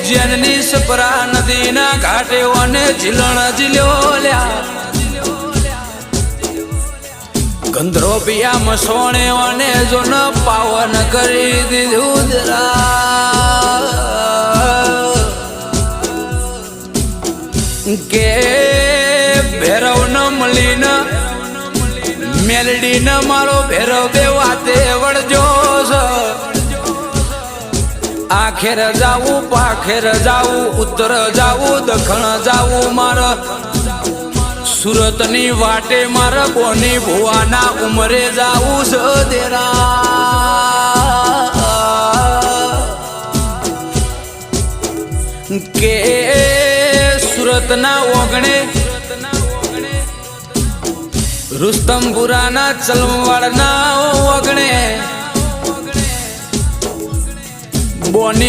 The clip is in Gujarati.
ઉજ્જૈનની સપરા નદીના ઘાટે અને ઝીલણ ઝીલ્યો લ્યા ગંધરો પિયા મસોણે અને જો ન પાવન કરી દીધું કે ભેરવ ન મળી ન મેલડી ન મારો ભેરવ દેવાતે વળજો આખેર જાવું પાખેર જાવું ઉત્તર જાવું દખણ જાવું મારે સુરતની વાટે મારે બોની ભુવાના ઉમરે જાવું સદેરા કે સુરતના ઓગણે રુસ્તમપુરાના ચલમવાડના ઓગણે બોની